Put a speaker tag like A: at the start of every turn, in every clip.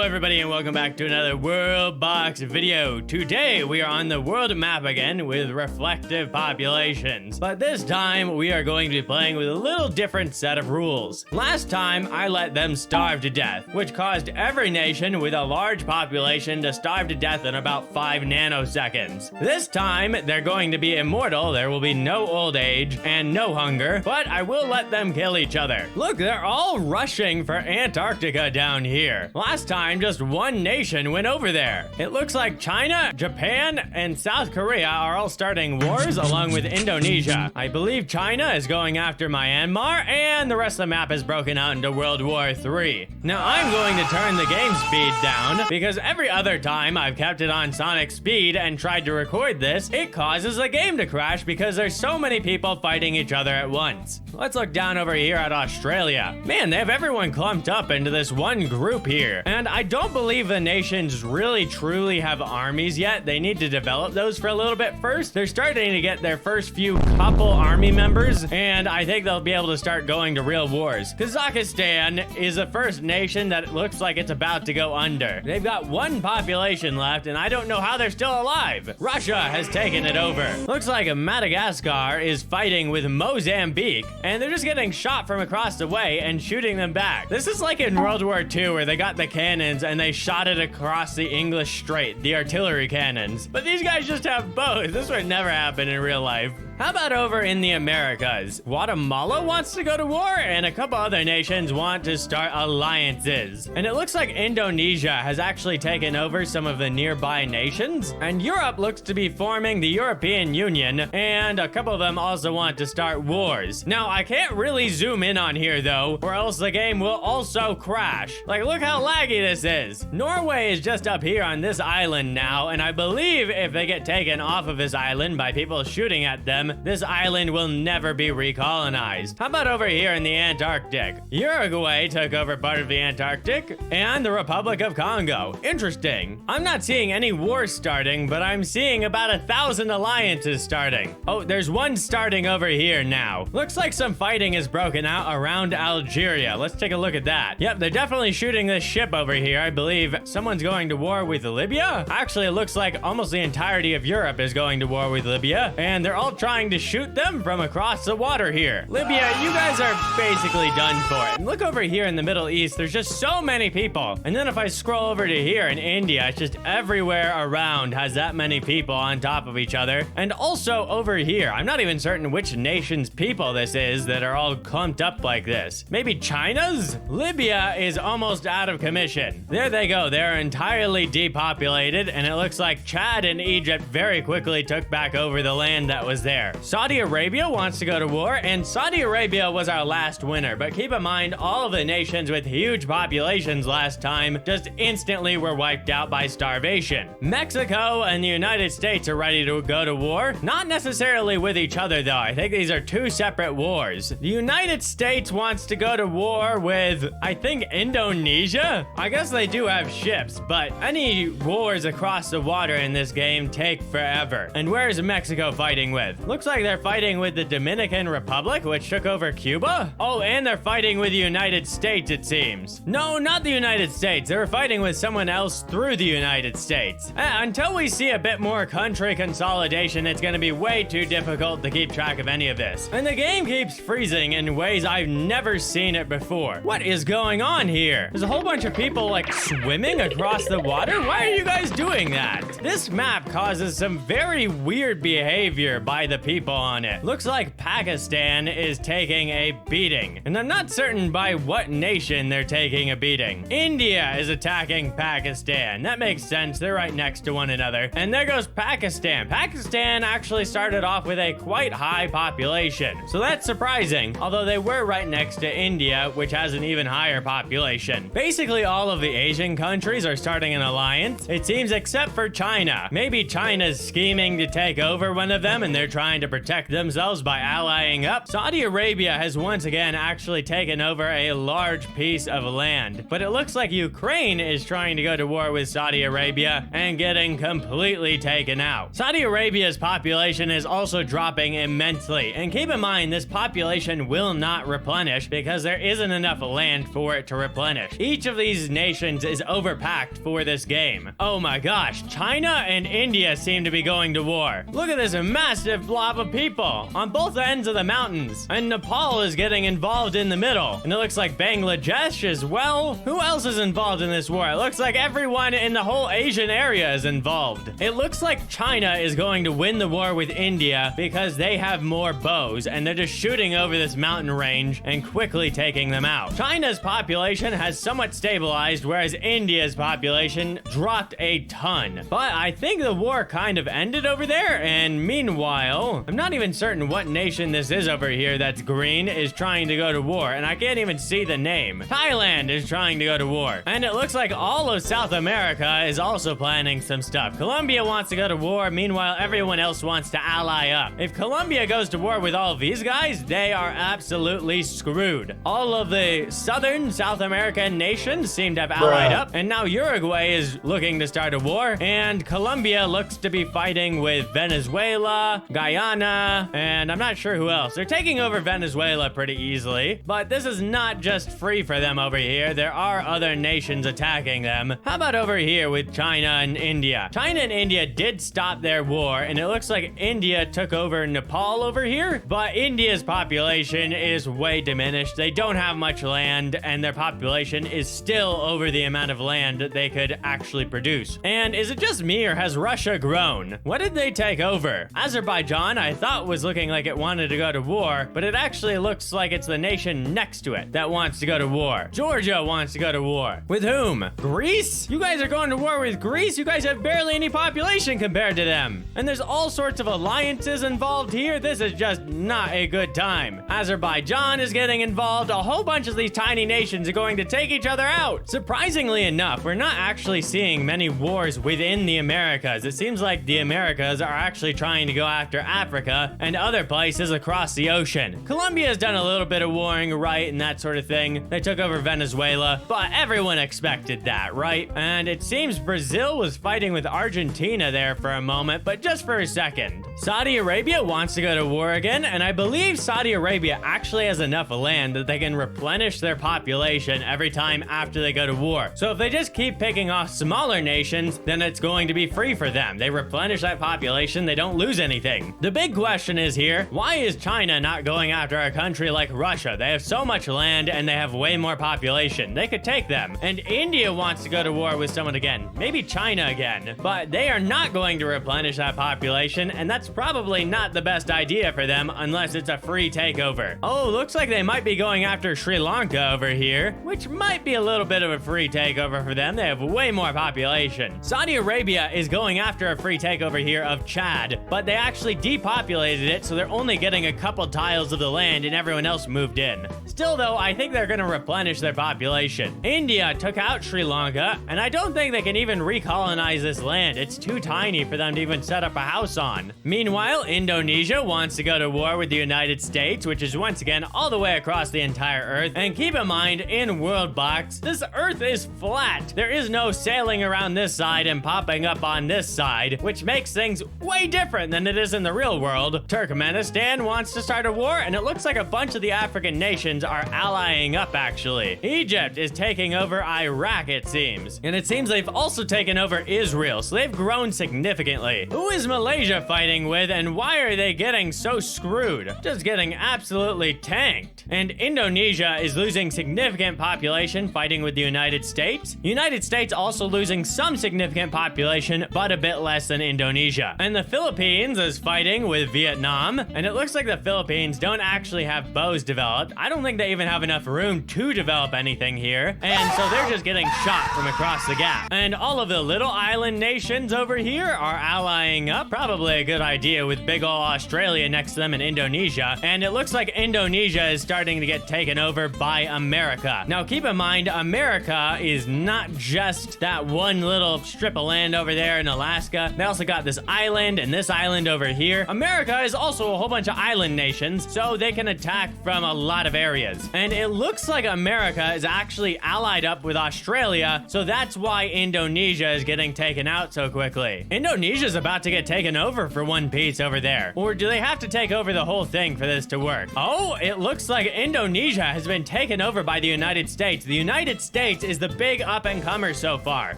A: Hello everybody and welcome back to another WorldBox video. Today we are on the world map again with reflective populations. But this time we are going to be playing with a little different set of rules. Last time I let them starve to death, which caused every nation with a large population to starve to death in about 5 nanoseconds. This time they're going to be immortal, there will be no old age and no hunger, but I will let them kill each other. Look, they're all rushing for Antarctica down here. Last time, just one nation went over there. It looks like China, Japan, and South Korea are all starting wars along with Indonesia. I believe China is going after Myanmar, and the rest of the map is broken out into World War III. Now, I'm going to turn the game speed down because every other time I've kept it on Sonic speed and tried to record this, it causes the game to crash because there's so many people fighting each other at once. Let's look down over here at Australia. Man, they have everyone clumped up into this one group here. And I don't believe the nations really truly have armies yet. They need to develop those for a little bit first. They're starting to get their first few couple army members, and I think they'll be able to start going to real wars. Kazakhstan is the first nation that looks like it's about to go under. They've got one population left, and I don't know how they're still alive. Russia has taken it over. Looks like Madagascar is fighting with Mozambique, and they're just getting shot from across the way and shooting them back. This is like in World War II where they got the cannons and they shot it across the English Strait, the artillery cannons. But these guys just have both. This would never happen in real life. How about over in the Americas? Guatemala wants to go to war, and a couple other nations want to start alliances. And it looks like Indonesia has actually taken over some of the nearby nations, and Europe looks to be forming the European Union, and a couple of them also want to start wars. Now, I can't really zoom in on here though, or else the game will also crash. Like, look how laggy this is. Norway is just up here on this island now, and I believe if they get taken off of this island by people shooting at them, this island will never be recolonized. How about over here in the Antarctic? Uruguay took over part of the Antarctic, and the Republic of Congo. Interesting. I'm not seeing any wars starting, but I'm seeing about 1,000 alliances starting. Oh, there's one starting over here now. Looks like some fighting is broken out around Algeria. Let's take a look at that. Yep, they're definitely shooting this ship over here. I believe someone's going to war with Libya. Actually, it looks like almost the entirety of Europe is going to war with Libya, and they're all trying to shoot them from across the water here. Libya, you guys are basically done for. And look over here in the Middle East, there's just so many people. And then if I scroll over to here in India, it's just everywhere around has that many people on top of each other. And also over here, I'm not even certain which nation's people this is that are all clumped up like this. Maybe China's? Libya is almost out of commission. There they go, they're entirely depopulated, and it looks like Chad and Egypt very quickly took back over the land that was there. Saudi Arabia wants to go to war, and Saudi Arabia was our last winner, but keep in mind all of the nations with huge populations last time just instantly were wiped out by starvation. Mexico and the United States are ready to go to war, not necessarily with each other though. I think these are two separate wars. The United States wants to go to war with, I think, Indonesia? I guess they do have ships, but any wars across the water in this game take forever. And where is Mexico fighting with? Looks like they're fighting with the Dominican Republic, which took over Cuba? Oh, and they're fighting with the United States, it seems. No, not the United States. They were fighting with someone else through the United States. Until we see a bit more country consolidation, it's gonna be way too difficult to keep track of any of this. And the game keeps freezing in ways I've never seen it before. What is going on here? There's a whole bunch of people like swimming across the water? Why are you guys doing that? This map causes some very weird behavior by the people on it. Looks like Pakistan is taking a beating, and I'm not certain by what nation they're taking a beating. India is attacking Pakistan. That makes sense. They're right next to one another. And there goes Pakistan. Pakistan actually started off with a quite high population, so that's surprising, although they were right next to India, which has an even higher population. Basically, all of the Asian countries are starting an alliance, it seems, except for China. Maybe China's scheming to take over one of them, and they're trying trying to protect themselves by allying up. Saudi Arabia has once again actually taken over a large piece of land, but it looks like Ukraine is trying to go to war with Saudi Arabia and getting completely taken out. Saudi Arabia's population is also dropping immensely, and keep in mind this population will not replenish because there isn't enough land for it to replenish. Each of these nations is overpacked for this game. Oh my gosh, China and India seem to be going to war. Look at this massive blob of people on both ends of the mountains, and Nepal is getting involved in the middle, and it looks like Bangladesh as well. Who else is involved in this war? It looks like everyone in the whole Asian area is involved. It looks like China is going to win the war with India because they have more bows, and they're just shooting over this mountain range and quickly taking them out. China's population has somewhat stabilized, whereas India's population dropped a ton. But I think the war kind of ended over there, and meanwhile, I'm not even certain what nation this is over here that's green is trying to go to war, and I can't even see the name. Thailand is trying to go to war, and it looks like all of South America is also planning some stuff. Colombia wants to go to war, meanwhile everyone else wants to ally up. If Colombia goes to war with all of these guys, they are absolutely screwed. All of the southern South American nations seem to have allied up, and now Uruguay is looking to start a war, and Colombia looks to be fighting with Venezuela, Guyana, and I'm not sure who else. They're taking over Venezuela pretty easily, but this is not just free for them over here. There are other nations attacking them. How about over here with China and India? China and India did stop their war, and it looks like India took over Nepal over here, but India's population is way diminished. They don't have much land, and their population is still over the amount of land that they could actually produce. And is it just me, or has Russia grown? What did they take over? Azerbaijan, I thought was looking like it wanted to go to war, but it actually looks like it's the nation next to it that wants to go to war. Georgia wants to go to war. With whom? Greece? You guys are going to war with Greece? You guys have barely any population compared to them. And there's all sorts of alliances involved here. This is just not a good time. Azerbaijan is getting involved. A whole bunch of these tiny nations are going to take each other out. Surprisingly enough, we're not actually seeing many wars within the Americas. It seems like the Americas are actually trying to go after Africa and other places across the ocean. Colombia has done a little bit of warring, right, and that sort of thing. They took over Venezuela, but everyone expected that, right? And it seems Brazil was fighting with Argentina there for a moment, but just for a second. Saudi Arabia wants to go to war again, and I believe Saudi Arabia actually has enough land that they can replenish their population every time after they go to war. So if they just keep picking off smaller nations, then it's going to be free for them. They replenish that population, they don't lose anything. The big question is here, why is China not going after a country like Russia? They have so much land and they have way more population. They could take them. And India wants to go to war with someone again. Maybe China again. But they are not going to replenish that population, and that's probably not the best idea for them unless it's a free takeover. Oh, looks like they might be going after Sri Lanka over here, which might be a little bit of a free takeover for them. They have way more population. Saudi Arabia is going after a free takeover here of Chad, but they actually depopulated it, so they're only getting a couple tiles of the land and everyone else moved in. Still though, I think they're gonna replenish their population. India took out Sri Lanka, and I don't think they can even recolonize this land. It's too tiny for them to even set up a house on. Meanwhile, Indonesia wants to go to war with the United States, which is once again all the way across the entire Earth. And keep in mind, in WorldBox, this Earth is flat. There is no sailing around this side and popping up on this side, which makes things way different than it is in the real world. Turkmenistan wants to start a war, and it looks like a bunch of the African nations are allying up, actually. Egypt is taking over Iraq, it seems. And it seems they've also taken over Israel, so they've grown significantly. Who is Malaysia fighting with, and why are they getting so screwed? Just getting absolutely tanked. And Indonesia is losing significant population fighting with the United States. United States also losing some significant population, but a bit less than Indonesia. And the Philippines is fighting with Vietnam, and it looks like the Philippines don't actually have bows developed. I don't think they even have enough room to develop anything here, and so they're just getting shot from across the gap. And all of the little island nations over here are allying up. Probably a good idea with big ol' Australia next to them in Indonesia, and it looks like Indonesia is starting to get taken over by America. Now keep in mind, America is not just that one little strip of land over there in Alaska. They also got this island and this island over here, here, America is also a whole bunch of island nations, so they can attack from a lot of areas. And it looks like America is actually allied up with Australia, so that's why Indonesia is getting taken out so quickly. Indonesia's about to get taken over for one piece over there. Or do they have to take over the whole thing for this to work? Oh, it looks like Indonesia has been taken over by the United States. The United States is the big up-and-comer so far.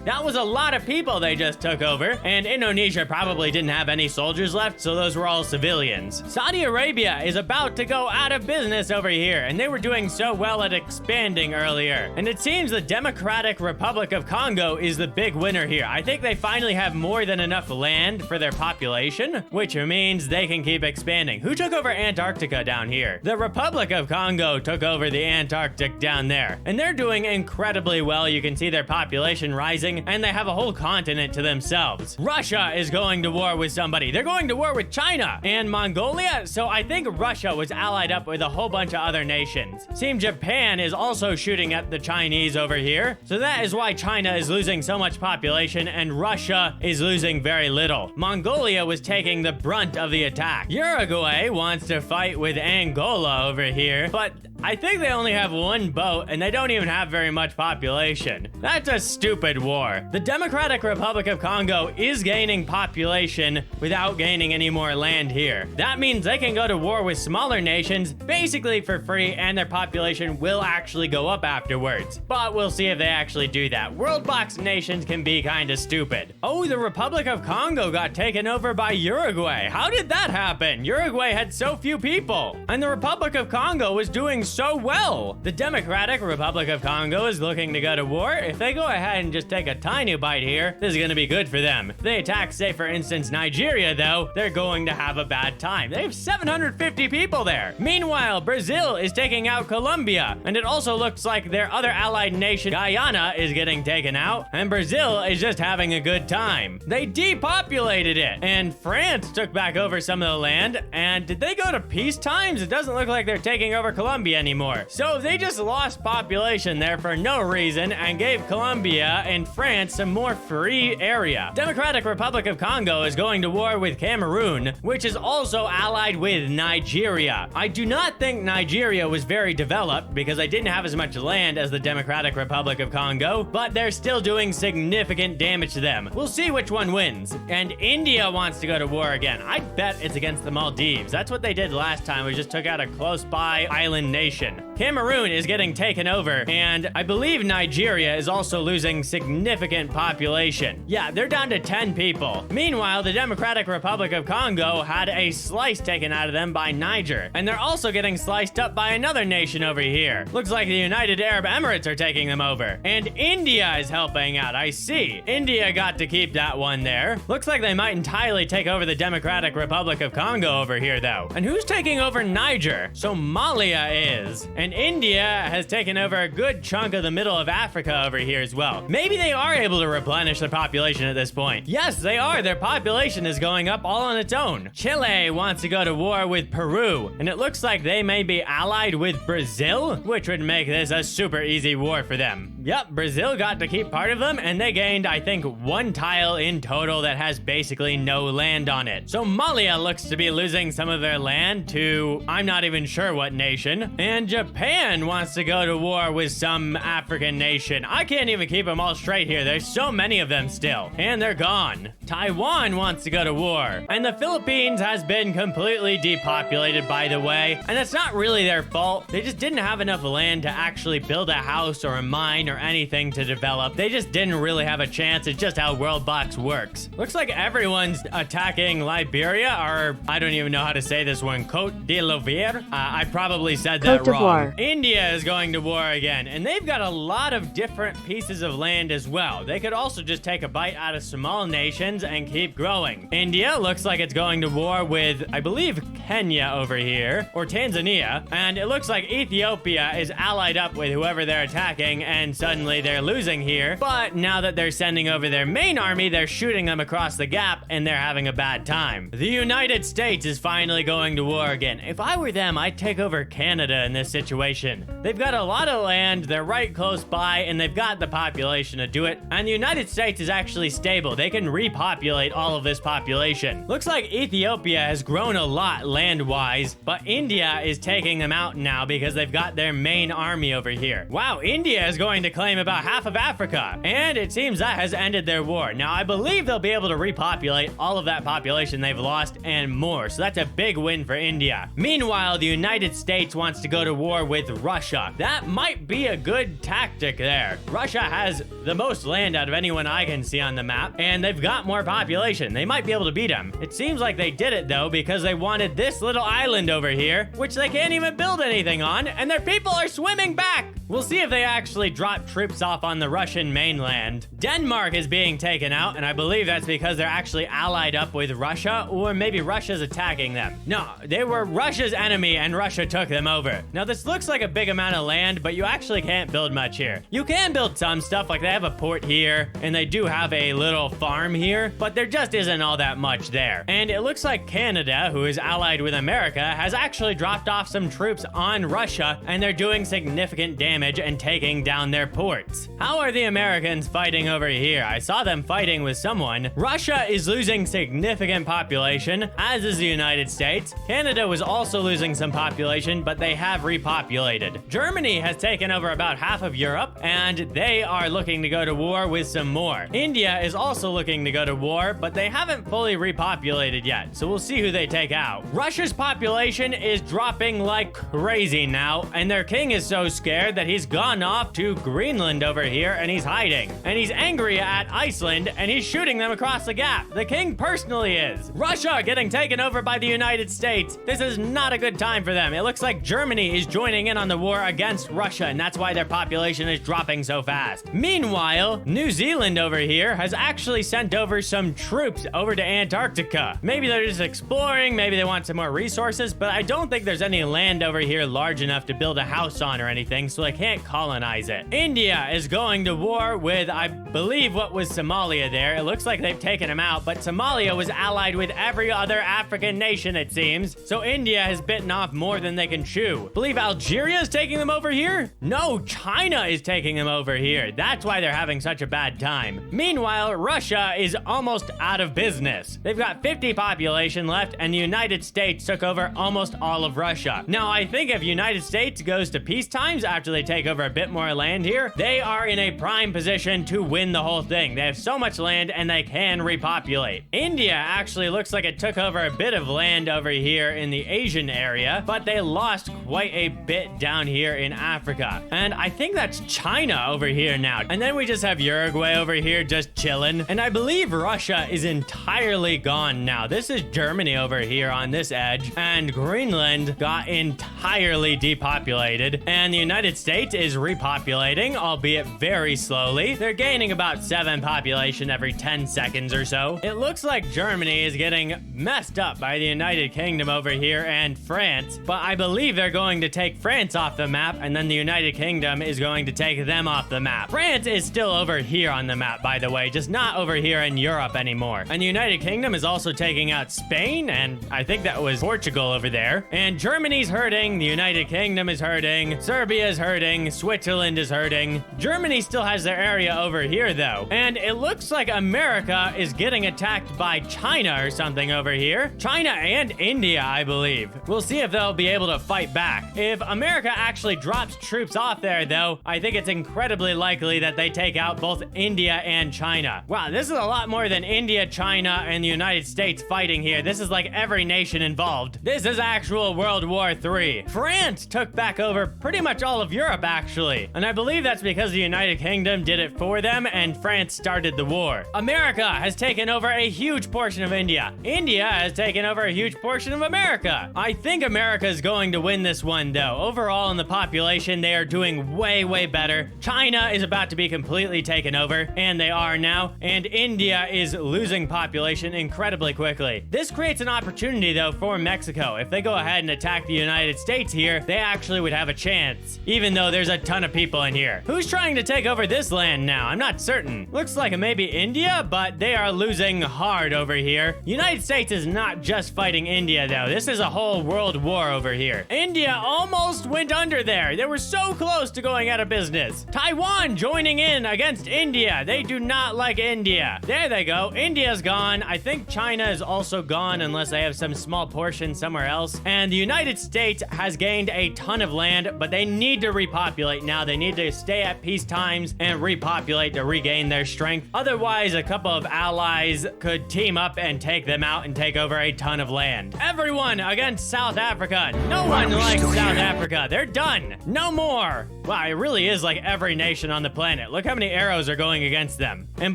A: That was a lot of people they just took over, and Indonesia probably didn't have any soldiers left, so those were all civilians. Saudi Arabia is about to go out of business over here, and they were doing so well at expanding earlier. And it seems the Democratic Republic of Congo is the big winner here. I think they finally have more than enough land for their population, which means they can keep expanding. Who took over Antarctica down here? The Republic of Congo took over the Antarctic down there, and they're doing incredibly well. You can see their population rising, and they have a whole continent to themselves. Russia is going to war with somebody. They're going to war with China and Mongolia, so I think Russia was allied up with a whole bunch of other nations. Seems Japan is also shooting at the Chinese over here, so that is why China is losing so much population and Russia is losing very little. Mongolia was taking the brunt of the attack. Uruguay wants to fight with Angola over here, but I think they only have one boat and they don't even have very much population. That's a stupid war. The Democratic Republic of Congo is gaining population without gaining any more land here. That means they can go to war with smaller nations basically for free, and their population will actually go up afterwards. But we'll see if they actually do that. WorldBox nations can be kind of stupid. Oh, the Republic of Congo got taken over by Uruguay. How did that happen? Uruguay had so few people, and the Republic of Congo was doing so well. The Democratic Republic of Congo is looking to go to war. If they go ahead and just take a tiny bite here, this is going to be good for them. If they attack, say, for instance, Nigeria, though, they're going to have a bad time. They have 750 people there. Meanwhile, Brazil is taking out Colombia, and it also looks like their other allied nation, Guyana, is getting taken out, and Brazil is just having a good time. They depopulated it, and France took back over some of the land, and did they go to peace times? It doesn't look like they're taking over Colombia anymore. So they just lost population there for no reason and gave Colombia and France some more free area. Democratic Republic of Congo is going to war with Cameroon, which is also allied with Nigeria. I do not think Nigeria was very developed because they didn't have as much land as the Democratic Republic of Congo, but they're still doing significant damage to them. We'll see which one wins. And India wants to go to war again. I bet it's against the Maldives. That's what they did last time. We just took out a close by island nation. Cameroon is getting taken over, and I believe Nigeria is also losing significant population. Yeah, they're down to 10 people. Meanwhile, the Democratic Republic of Congo had a slice taken out of them by Niger, and they're also getting sliced up by another nation over here. Looks like the United Arab Emirates are taking them over, and India is helping out. I see. India got to keep that one there. Looks like they might entirely take over the Democratic Republic of Congo over here, though. And who's taking over Niger? Somalia is. And India has taken over a good chunk of the middle of Africa over here as well. Maybe they are able to replenish their population at this point. Yes, they are. Their population is going up all on its own. Chile wants to go to war with Peru, and it looks like they may be allied with Brazil, which would make this a super easy war for them. Yep, Brazil got to keep part of them, and they gained, I think, one tile in total that has basically no land on it. Somalia looks to be losing some of their land to, I'm not even sure what nation. And Japan wants to go to war with some African nation. I can't even keep them all straight here. There's so many of them still, and they're gone. Taiwan wants to go to war, and the Philippines has been completely depopulated, by the way, and it's not really their fault. They just didn't have enough land to actually build a house or a mine or anything to develop. They just didn't really have a chance. It's just how WorldBox works. Looks like everyone's attacking Liberia, or I don't even know how to say this one, Côte d'Ivoire. I probably said that wrong. India is going to war again, and they've got a lot of different pieces of land as well. They could also just take a bite out of small nations and keep growing. India looks like it's going to war with, I believe, Kenya over here, or Tanzania, and it looks like Ethiopia is allied up with whoever they're attacking, and suddenly they're losing here. But now that they're sending over their main army, they're shooting them across the gap and they're having a bad time. The United States is finally going to war again. If I were them, I'd take over Canada in this situation. They've got a lot of land, they're right close by, and they've got the population to do it. And the United States is actually stable. They can repopulate all of this population. Looks like Ethiopia has grown a lot land-wise, but India is taking them out now because they've got their main army over here. Wow, India is going to claim about half of Africa, and it seems that has ended their war. Now, I believe they'll be able to repopulate all of that population they've lost and more, so that's a big win for India. Meanwhile, the United States wants to go to war with Russia. That might be a good tactic there. Russia has the most land out of anyone I can see on the map, and they've got more population. They might be able to beat them. It seems like they did it, though, because they wanted this little island over here, which they can't even build anything on, and their people are swimming back. We'll see if they actually drop troops off on the Russian mainland. Denmark is being taken out, and I believe that's because they're actually allied up with Russia, or maybe Russia's attacking them. No, they were Russia's enemy, and Russia took them over. Now, this looks like a big amount of land, but you actually can't build much here. You can build some stuff, like they have a port here, and they do have a little farm here, but there just isn't all that much there. And it looks like Canada, who is allied with America, has actually dropped off some troops on Russia, and they're doing significant damage and taking down their ports. How are the Americans fighting over here? I saw them fighting with someone. Russia is losing significant population, as is the United States. Canada was also losing some population, but they have repopulated. Germany has taken over about half of Europe, and they are looking to go to war with some more. India is also looking to go to war, but they haven't fully repopulated yet, so we'll see who they take out. Russia's population is dropping like crazy now, and their king is so scared that he's gone off to Greenland over here, and he's hiding. And he's angry at Iceland, and he's shooting them across the gap. The king personally is. Russia getting taken over by the United States. This is not a good time for them. It looks like Germany is joining in on the war against Russia, and that's why their population is dropping so fast. Meanwhile, New Zealand over here has actually sent over some troops over to Antarctica. Maybe they're just exploring, maybe they want some more resources, but I don't think there's any land over here large enough to build a house on or anything, so they can't colonize it. India is going to war with, I believe, what was Somalia there. It looks like they've taken them out, but Somalia was allied with every other African nation, it seems. So India has bitten off more than they can chew. Believe Algeria is taking them over here? No, China is taking them over here. That's why they're having such a bad time. Meanwhile, Russia is almost out of business. They've got 50 population left, and the United States took over almost all of Russia. Now, I think if United States goes to peace times after they take over a bit more land here, they are in a prime position to win the whole thing. They have so much land, and they can repopulate. India actually looks like it took over a bit of land over here in the Asian area, but they lost quite a bit down here in Africa. And I think that's China over here now. And then we just have Uruguay over here just chilling. And I believe Russia is entirely gone now. This is Germany over here on this edge, and Greenland got entirely depopulated, and the United States is repopulating, albeit very slowly. They're gaining about 7 population every 10 seconds or so. It looks like Germany is getting messed up by the United Kingdom over here and France, but I believe they're going to take France off the map, and then the United Kingdom is going to take them off the map. France is still over here on the map, by the way, just not over here in Europe anymore. And the United Kingdom is also taking out Spain, and I think that was Portugal over there. And Germany's hurting, the United Kingdom is hurting, Serbia is hurting, Switzerland is hurting. Germany still has their area over here, though. And it looks like America is getting attacked by China or something over here. China and India, I believe. We'll see if they'll be able to fight back. If America actually drops troops off there, though, I think it's incredibly likely that they take out both India and China. Wow, this is a lot more than India, China, and the United States fighting here. This is like every nation involved. This is actual World War III. France took back over pretty much all of Europe, actually. And I believe that's because the United Kingdom did it for them and France started the war. America has taken over a huge portion of India. India has taken over a huge portion of America. I think America is going to win this one, though. Overall, in the population, they are doing way, way better. China is about to be completely taken over, and they are now. And India is losing population incredibly quickly. This creates an opportunity, though, for Mexico. If they go ahead and attack the United States here, they actually would have a chance. Even though though there's a ton of people in here. Who's trying to take over this land now? I'm not certain. Looks like maybe India, but they are losing hard over here. United States is not just fighting India, though. This is a whole world war over here. India almost went under there. They were so close to going out of business. Taiwan joining in against India. They do not like India. There they go. India's gone. I think China is also gone unless they have some small portion somewhere else. And the United States has gained a ton of land, but they need to repopulate now. They need to stay at peace times and repopulate to regain their strength. Otherwise, a couple of allies could team up and take them out and take over a ton of land. Everyone against South Africa. No one likes South Africa. They're done. No more. Wow, it really is like every nation on the planet. Look how many arrows are going against them. And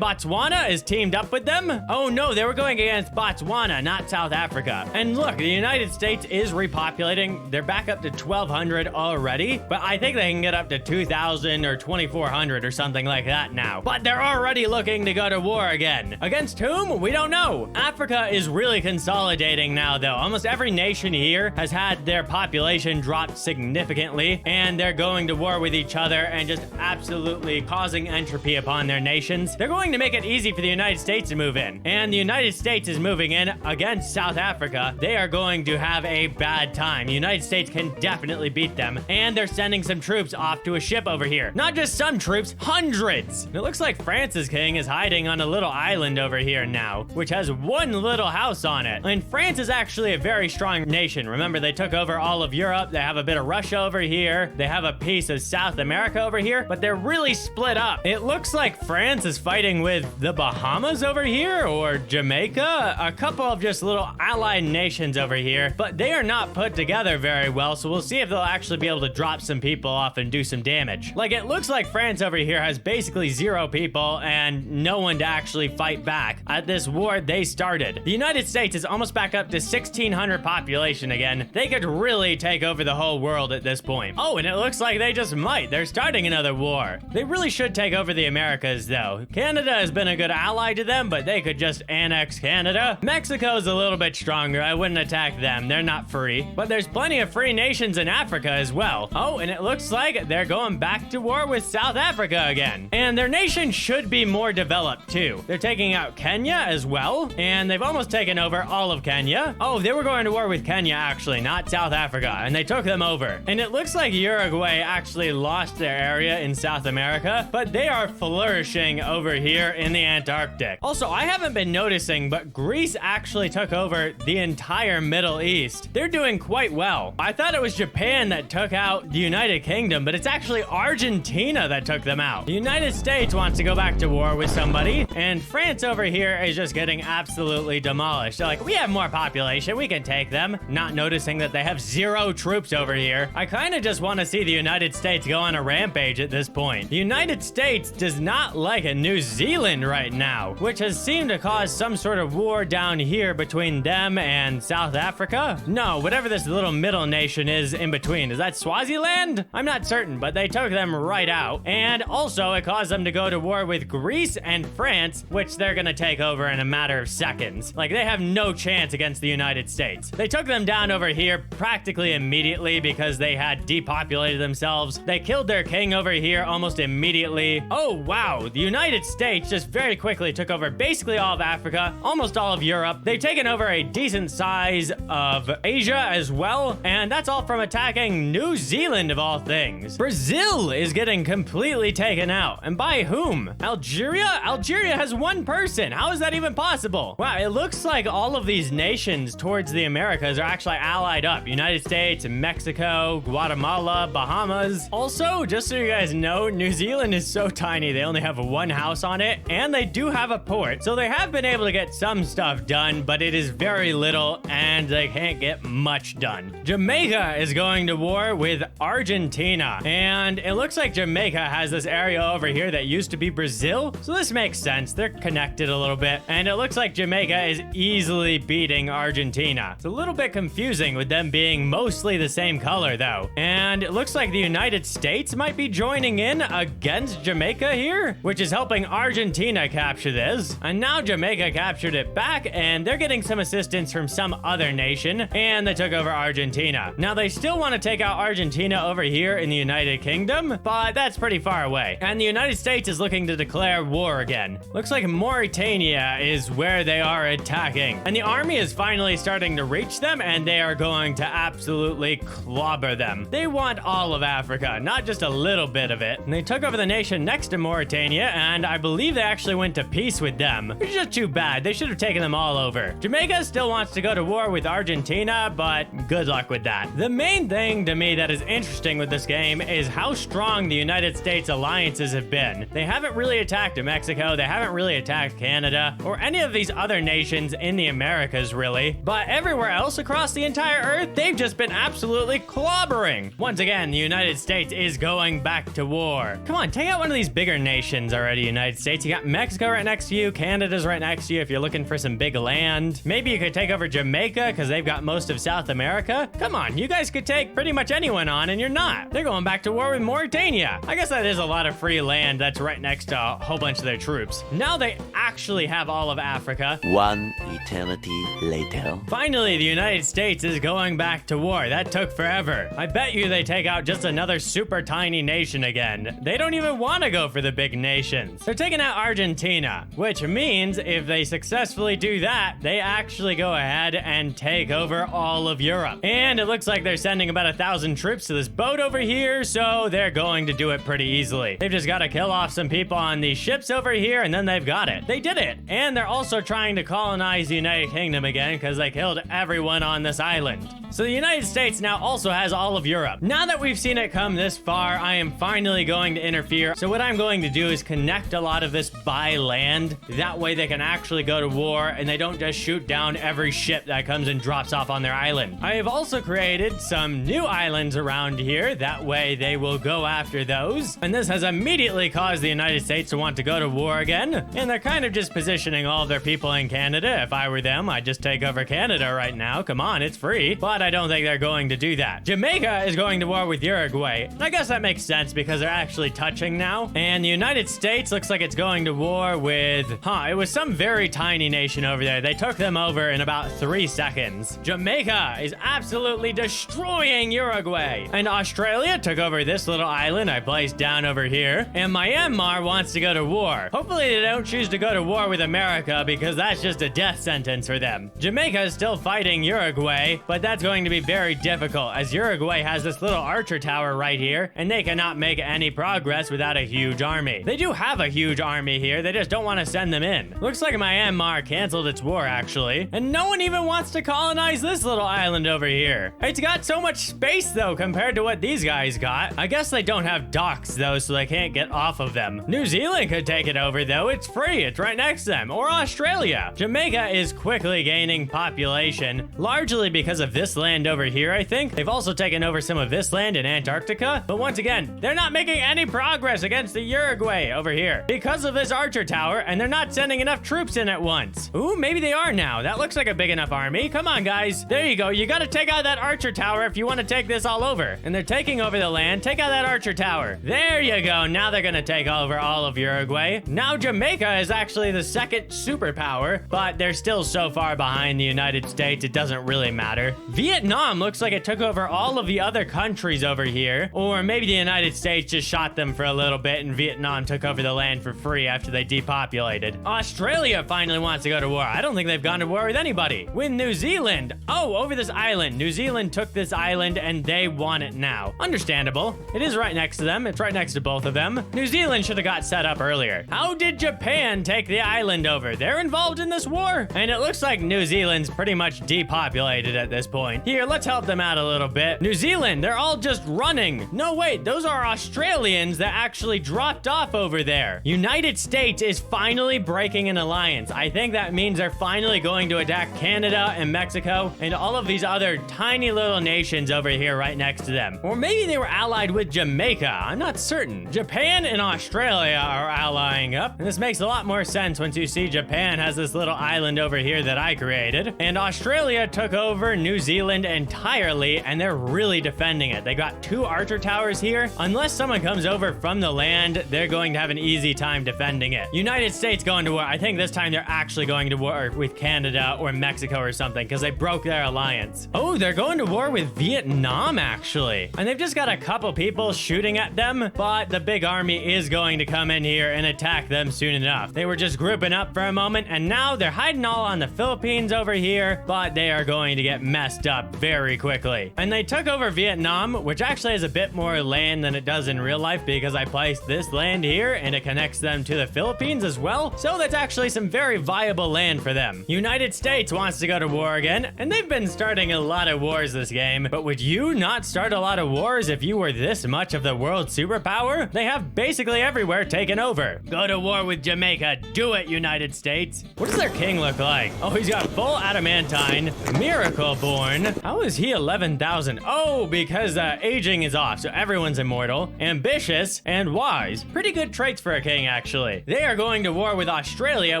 A: Botswana is teamed up with them? Oh no, they were going against Botswana, not South Africa. And look, the United States is repopulating. They're back up to 1,200 already, but I think they can get up to 2,000 or 2,400 or something like that now. But they're already looking to go to war again. Against whom? We don't know. Africa is really consolidating now, though. Almost every nation here has had their population drop significantly, and they're going to war with each other and just absolutely causing entropy upon their nations. They're going to make it easy for the United States to move in, and the United States is moving in against South Africa. They are going to have a bad time. The United States can definitely beat them, and they're sending some troops off to a ship over here. Not just some troops, hundreds. It looks like France's king is hiding on a little island over here now, which has one little house on it. And France is actually a very strong nation. Remember, they took over all of Europe. They have a bit of Russia over here. They have a piece of South America over here, but they're really split up. It looks like France is fighting with the Bahamas over here, or Jamaica. A couple of just little allied nations over here, but they are not put together very well, so we'll see if they'll actually be able to drop some people off and do some damage. Like, it looks like France over here has basically 0 people and no one to actually fight back at this war they started. The United States is almost back up to 1,600 population again. They could really take over the whole world at this point. Oh, and it looks like they just might. They're starting another war. They really should take over the Americas, though. Canada has been a good ally to them, but they could just annex Canada. Mexico's a little bit stronger. I wouldn't attack them. They're not free. But there's plenty of free nations in Africa as well. Oh, and it looks like they're going back to war with South Africa again. And their nation should be more developed, too. They're taking out Kenya as well, and they've almost taken over all of Kenya. Oh, they were going to war with Kenya, actually, not South Africa, and they took them over. And it looks like Uruguay actually lost their area in South America, but they are flourishing over here in the Antarctic. Also, I haven't been noticing, but Greece actually took over the entire Middle East. They're doing quite well. I thought it was Japan that took out the United Kingdom, but it's actually Argentina that took them out. The United States wants to go back to war with somebody, and France over here is just getting absolutely demolished. They're like, we have more population, we can take them. Not noticing that they have 0 troops over here. I kind of just want to see the United States go on a rampage at this point. The United States does not like New Zealand right now, which has seemed to cause some sort of war down here between them and South Africa. No, whatever this little middle nation is in between. Is that Swaziland? I'm not certain, but they took them right out. And also, it caused them to go to war with Greece and France, which they're gonna take over in a matter of seconds. Like, they have no chance against the United States. They took them down over here practically immediately because they had depopulated themselves. They killed their king over here almost immediately. Oh, wow. The United States just very quickly took over basically all of Africa, almost all of Europe. They've taken over a decent size of Asia as well, and that's all from attacking New Zealand of all things. Brazil is getting completely taken out. And by whom? Algeria? Algeria has 1 person. How is that even possible? Wow, it looks like all of these nations towards the Americas are actually allied up. United States, Mexico, Guatemala, Bahamas. Also, just so you guys know, New Zealand is so tiny. They only have 1 house on it, and they do have a port. So they have been able to get some stuff done, but it is very little, and they can't get much done. Jamaica is going to war with Argentina, and it looks like Jamaica has this area over here that used to be Brazil. So this makes sense. They're connected a little bit, and it looks like Jamaica is easily beating Argentina. It's a little bit confusing with them being mostly the same color, though. And it looks like the United States might be joining in against Jamaica here, which is helping Argentina capture this. And now Jamaica captured it back, and they're getting some assistance from some other nation, and they took over Argentina. Now, they still want to take out Argentina over here here in the United Kingdom, but that's pretty far away. And the United States is looking to declare war again. Looks like Mauritania is where they are attacking. And the army is finally starting to reach them, and they are going to absolutely clobber them. They want all of Africa, not just a little bit of it. And they took over the nation next to Mauritania, and I believe they actually went to peace with them. Which is just too bad. They should have taken them all over. Jamaica still wants to go to war with Argentina, but good luck with that. The main thing to me that is interesting with this game is how strong the United States alliances have been. They haven't really attacked Mexico, they haven't really attacked Canada, or any of these other nations in the Americas, really. But everywhere else across the entire Earth, they've just been absolutely clobbering. Once again, the United States is going back to war. Come on, take out one of these bigger nations already, United States. You got Mexico right next to you, Canada's right next to you if you're looking for some big land. Maybe you could take over Jamaica because they've got most of South America. Come on, you guys could take pretty much anyone on, and you're not. They're going back to war with Mauritania. I guess that is a lot of free land that's right next to a whole bunch of their troops. Now they actually have all of Africa.
B: One eternity later.
A: Finally, the United States is going back to war. That took forever. I bet you they take out just another super tiny nation again. They don't even want to go for the big nations. They're taking out Argentina, which means if they successfully do that, they actually go ahead and take over all of Europe. And it looks like they're sending about 1,000 troops to this boat over here, so they're going to do it pretty easily. They've just got to kill off some people on these ships over here, and then they've got it. They did it. And they're also trying to colonize the United Kingdom again because they killed everyone on this island. So the United States now also has all of Europe. Now that we've seen it come this far, I am finally going to interfere. So what I'm going to do is connect a lot of this by land. That way they can actually go to war and they don't just shoot down every ship that comes and drops off on their island. I have also created some new islands around here. That way they will go after those. And this has immediately caused the United States to want to go to war again. And they're kind of just positioning all of their people in Canada. If I were them, I'd just take over Canada right now. Come on, it's free. But I don't think they're going to do that. Jamaica is going to war with Uruguay. I guess that makes sense because they're actually touching now. And the United States looks like it's going to war with, it was some very tiny nation over there. They took them over in about 3 seconds. Jamaica is absolutely destroying Uruguay. And Australia took over this little island I placed down over here. And Myanmar wants to go to war. Hopefully they don't choose to go to war with America because that's just a death sentence for them. Jamaica is still fighting Uruguay, but that's going to be very difficult as Uruguay has this little archer tower right here, and they cannot make any progress without a huge army. They do have a huge army here, they just don't want to send them in. Looks like Myanmar canceled its war actually, and no one even wants to colonize this little island over here. It's got so much space though compared to what these guys got. I guess they don't have docks though, so they can't get off of them. New Zealand could take it over though, it's free, it's right next to them, or Australia. Jamaica is quickly gaining population, largely because of this land over here, I think. They've also taken over some of this land in Antarctica, but once again, they're not making any progress against the Uruguay over here because of this archer tower, and they're not sending enough troops in at once. Ooh, maybe they are now. That looks like a big enough army. Come on, guys. There you go. You gotta take out that archer tower if you want to take this all over. And they're taking over the land. Take out that archer tower. There you go. Now they're gonna take over all of Uruguay. Now Jamaica is actually the second superpower, but they're still so far behind the United States, it doesn't really matter. Vietnam looks like it took over all of the other countries over here, or maybe the United States just shot them for a little bit and Vietnam took over the land for free after they depopulated. Australia finally wants to go to war. I don't think they've gone to war with anybody. With New Zealand, over this island. New Zealand took this island and they want it now. Understandable. It is right next to them. It's right next to both of them. New Zealand should have got set up earlier. How did Japan take the island over? They're involved in this war? And it looks like New Zealand's pretty much depopulated at this point. Here, let's help them out a little bit. New Zealand, they're all just running. No, wait, those are Australians that actually dropped off over there. United States is finally breaking an alliance. I think that means they're finally going to attack Canada and Mexico and all of these other tiny little nations over here right next to them. Or maybe they were allied with Jamaica. I'm not certain. Japan and Australia are allying up. And this makes a lot more sense once you see Japan has this little island over here that I created. And Australia took over New Zealand entirely, and they're really defending it. They got 2 archer towers here. Unless someone comes over from the land, they're going to have an easy time defending it. United States going to war. I think this time they're actually going to war with Canada or Mexico or something because they broke their alliance. Oh, they're going to war with Vietnam actually. And they've they've just got a couple people shooting at them, but the big army is going to come in here and attack them soon enough. They were just grouping up for a moment, and now they're hiding all on the Philippines over here, but they are going to get messed up very quickly. And they took over Vietnam, which actually has a bit more land than it does in real life because I placed this land here and it connects them to the Philippines as well. So that's actually some very viable land for them. United States wants to go to war again, and they've been starting a lot of wars this game, but would you not start a lot of wars if you were this much of the world superpower? They have basically everywhere taken over. Go to war with Jamaica. Do it, United States. What does their king look like? Oh, he's got full adamantine, miracle born. How is he 11,000? Oh, because aging is off, so everyone's immortal, ambitious, and wise. Pretty good traits for a king, actually. They are going to war with Australia,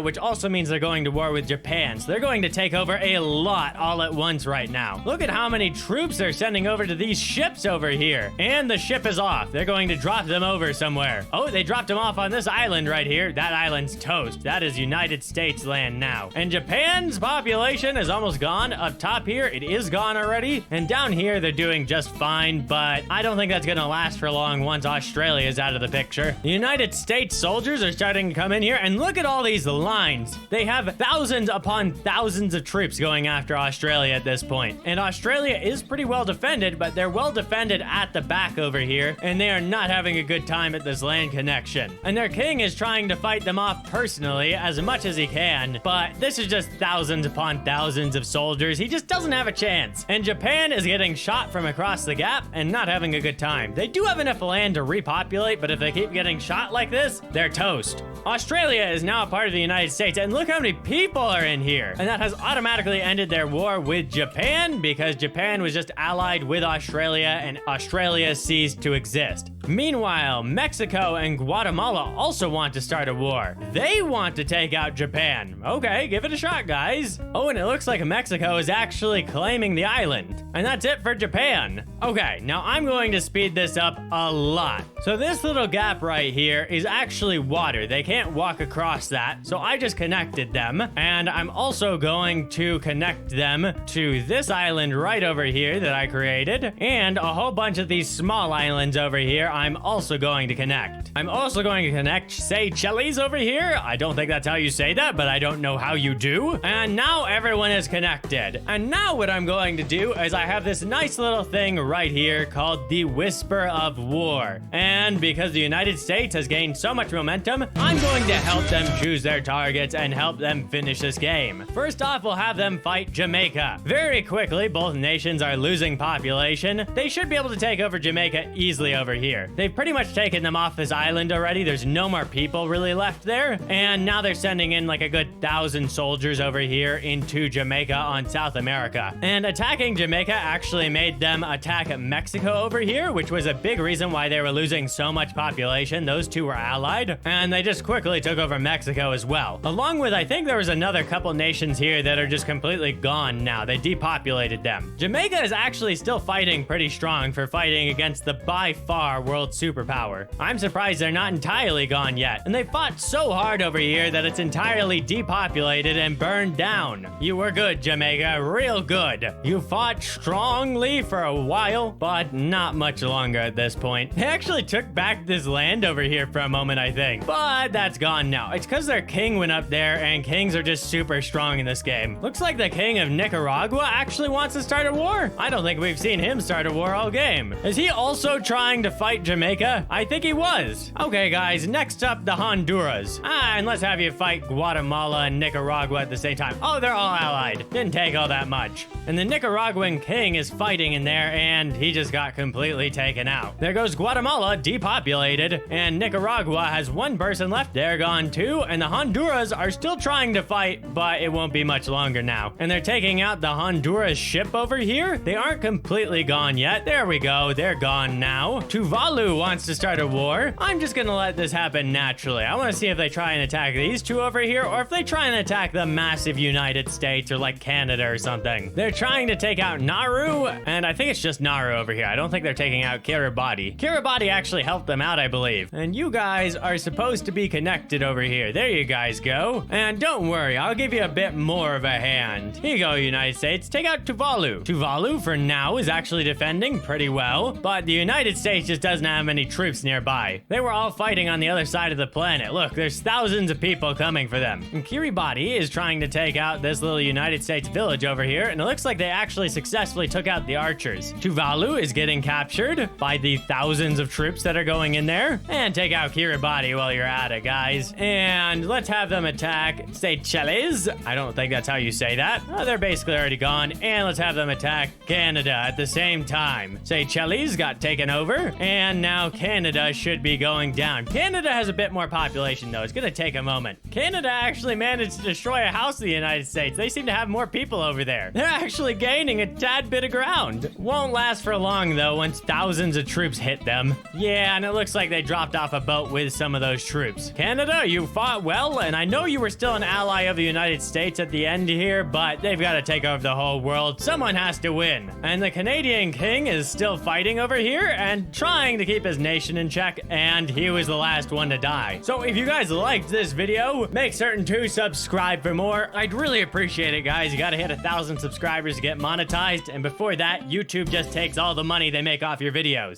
A: which also means they're going to war with Japan, so they're going to take over a lot all at once right now. Look at how many troops they're sending over to these ships over here. And the ship is off. They're going to drop them over somewhere. Oh, they dropped them off on this island right here. That island's toast. That is United States land now. And Japan's population is almost gone. Up top here, it is gone already. And down here, they're doing just fine, but I don't think that's gonna last for long once Australia is out of the picture. The United States soldiers are starting to come in here, and look at all these lines. They have thousands upon thousands of troops going after Australia at this point. And Australia is pretty well defended, but they're well defended at the back over here, and they are not having a good time at this land connection. And their king is trying to fight them off personally as much as he can, but this is just thousands upon thousands of soldiers. He just doesn't have a chance. And Japan is getting shot from across the gap and not having a good time. They do have enough land to repopulate, but if they keep getting shot like this, they're toast. Australia is now a part of the United States, and look how many people are in here. And that has automatically ended their war with Japan because Japan was just allied with Australia and Australia ceased to exist. Meanwhile, Mexico and Guatemala also want to start a war. They want to take out Japan. Okay, give it a shot, guys. Oh, and it looks like Mexico is actually claiming the island. And that's it for Japan. Okay, now I'm going to speed this up a lot. So this little gap right here is actually water. They can't walk across that, so I just connected them. And I'm also going to connect them to this island right over here that I created, and a whole bunch of these small islands over here I'm also going to connect. I'm also going to connect Seychelles over here. I don't think that's how you say that, but I don't know how you do. And now everyone is connected. And now what I'm going to do is I have this nice little thing right here called the Whisper of War. And because the United States has gained so much momentum, I'm going to help them choose their targets and help them finish this game. First off, we'll have them fight Jamaica. Very quickly, both nations are losing population. They should be able to take over Jamaica easily over here. They've pretty much taken them off this island already. There's no more people really left there. And now they're sending in like a good 1,000 soldiers over here into Jamaica on South America. And attacking Jamaica actually made them attack Mexico over here, which was a big reason why they were losing so much population. Those two were allied, and they just quickly took over Mexico as well. Along with, I think there was another couple nations here that are just completely gone now. They depopulated them. Jamaica is actually still fighting pretty strong for fighting against the by far world superpower. I'm surprised they're not entirely gone yet. And they fought so hard over here that it's entirely depopulated and burned down. You were good, Jamaica, real good. You fought strongly for a while, but not much longer at this point. They actually took back this land over here for a moment, I think, but that's gone now. It's because their king went up there, and kings are just super strong in this game. Looks like the king of Nicaragua actually wants to start a war. I don't think we've seen him start a war all game. Is he also trying to fight Jamaica? I think he was. Okay, guys, next up, the Honduras. And let's have you fight Guatemala and Nicaragua at the same time. Oh, they're all allied. Didn't take all that much. And the Nicaraguan king is fighting in there, and he just got completely taken out. There goes Guatemala, depopulated, and Nicaragua has one person left. They're gone too, and the Honduras are still trying to fight, but it won't be much longer now. And they're taking out the Honduras ship over here. They aren't completely gone yet. There we go. They're gone now. Tuvalu wants to start a war. I'm just gonna let this happen naturally. I want to see if they try and attack these two over here, or if they try and attack the massive United States or like Canada or something. They're trying to take out Nauru, and I think it's just Naru over here. I don't think they're taking out Kiribati. Kiribati actually helped them out, I believe. And you guys are supposed to be connected over here. There you guys go. And don't worry, I'll give you a bit more of a hand. Here you go, United States. Take out Tuvalu. Tuvalu, for now, is actually defending pretty well, but the United States just doesn't have any troops nearby. They were all fighting on the other side of the planet. Look, there's thousands of people coming for them. And Kiribati is trying to take out this little United States village over here, and it looks like they actually successfully took out the archers. Tuvalu is getting captured by the thousands of troops that are going in there. And take out Kiribati while you're at it, guys. And let's have them attack Seychelles. I don't think that's how you say that. Oh, they're basically already gone. And let's have them attack Canada at the same time. Seychelles got taken over, and now Canada should be going down. Canada has a bit more population, though. It's gonna take a moment. Canada actually managed to destroy a house of the United States. They seem to have more people over there. They're actually gaining a tad bit of ground. Won't last for long, though, once thousands of troops hit them. Yeah, and it looks like they dropped off a boat with some of those troops. Canada, you fought well, and I know you were still an ally of the United States at the end here, but they've got to take over the whole world. Someone has to win. And the Canadian king is still fighting over here and trying to keep his nation in check, and he was the last one to die. So if you guys liked this video, make certain to subscribe for more. I'd really appreciate it, guys. You gotta hit 1,000 subscribers to get monetized, and before that, YouTube just takes all the money they make off your videos.